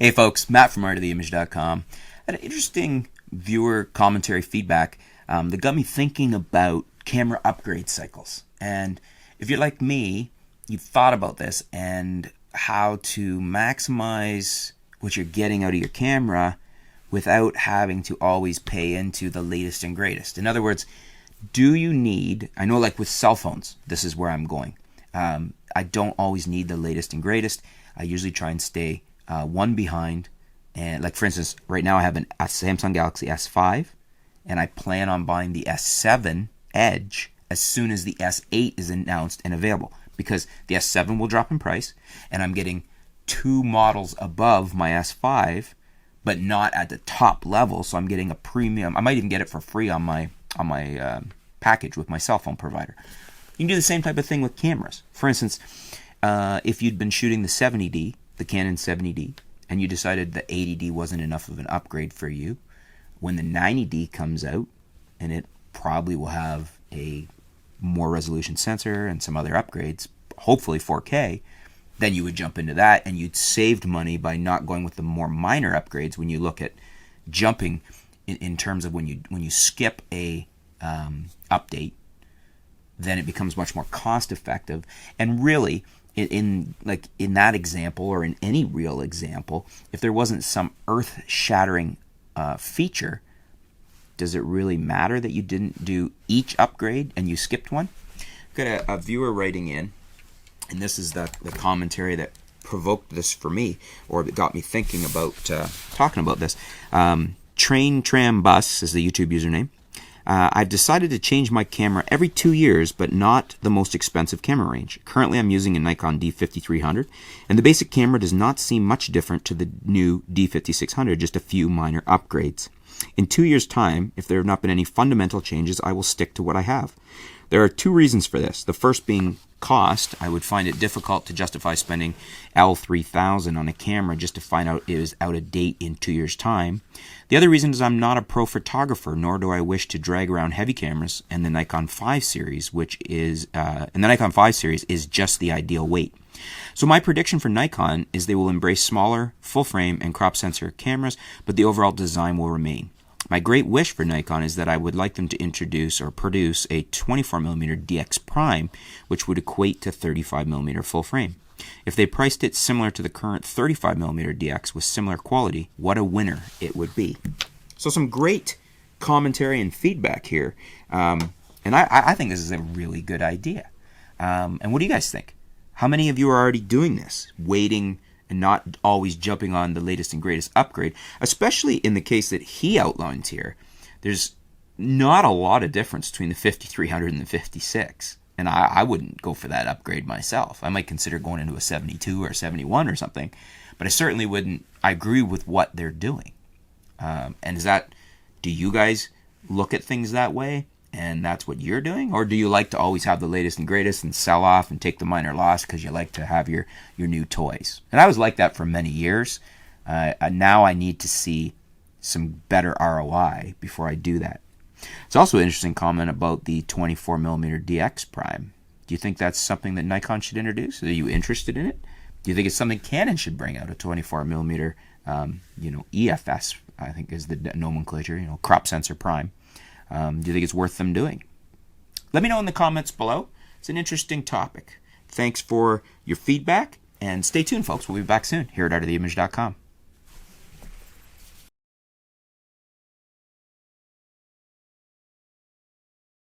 Hey folks, Matt from artoftheimage.com. Had an interesting viewer commentary feedback that got me thinking about camera upgrade cycles. And if you're like me, you've thought about this and how to maximize what you're getting out of your camera without having to always pay into the latest and greatest. In other words, do you need, I know like with cell phones, this is where I'm going. I don't always need the latest and greatest. I usually try and stay one behind. And like for instance, right now I have a Samsung Galaxy S5 and I plan on buying the S7 Edge as soon as the S8 is announced and available, because the S7 will drop in price and I'm getting two models above my S5 but not at the top level, so I'm getting a premium. I might even get it for free on my package with my cell phone provider. You can do the same type of thing with cameras. For instance, if you'd been shooting the 70D, the Canon 70D, and you decided the 80D wasn't enough of an upgrade for you, when the 90D comes out, and it probably will have a more resolution sensor and some other upgrades, hopefully 4K, then you would jump into that, and you'd saved money by not going with the more minor upgrades when you look at jumping in terms of when you skip a update. Then it becomes much more cost effective. And really, in that example, or in any real example, if there wasn't some earth-shattering feature, does it really matter that you didn't do each upgrade and you skipped one? I've got a viewer writing in, and this is the commentary that provoked this for me, or that got me thinking about talking about this. Train Tram Bus is the YouTube username. I've decided to change my camera every 2 years, but not the most expensive camera range. Currently, I'm using a Nikon D5300, and the basic camera does not seem much different to the new D5600, just a few minor upgrades. In 2 years' time, if there have not been any fundamental changes, I will stick to what I have. There are two reasons for this. The first being cost. I would find it difficult to justify spending L3000 on a camera just to find out it is out of date in 2 years' time. The other reason is I'm not a pro photographer, nor do I wish to drag around heavy cameras, and the Nikon 5 series, is just the ideal weight. So my prediction for Nikon is they will embrace smaller, full frame, and crop sensor cameras, but the overall design will remain. My great wish for Nikon is that I would like them to introduce or produce a 24mm DX Prime, which would equate to 35mm full frame. If they priced it similar to the current 35mm DX with similar quality, what a winner it would be. So some great commentary and feedback here, and I think this is a really good idea. And what do you guys think? How many of you are already doing this, waiting and not always jumping on the latest and greatest upgrade, especially in the case that he outlines here? There's not a lot of difference between the 5300 and the 56, and I wouldn't go for that upgrade myself. I might consider going into a 72 or 71 or something, but I certainly wouldn't. I agree with what they're doing. And do you guys look at things that way, and that's what you're doing? Or do you like to always have the latest and greatest and sell off and take the minor loss because you like to have your new toys? And I was like that for many years. Now I need to see some better ROI before I do that. It's also an interesting comment about the 24mm DX Prime. Do you think that's something that Nikon should introduce? Are you interested in it? Do you think it's something Canon should bring out, a 24mm EFS, I think is the nomenclature, crop sensor prime? Do you think it's worth them doing? Let me know in the comments below. It's an interesting topic. Thanks for your feedback, and stay tuned, folks. We'll be back soon here at artoftheimage.com.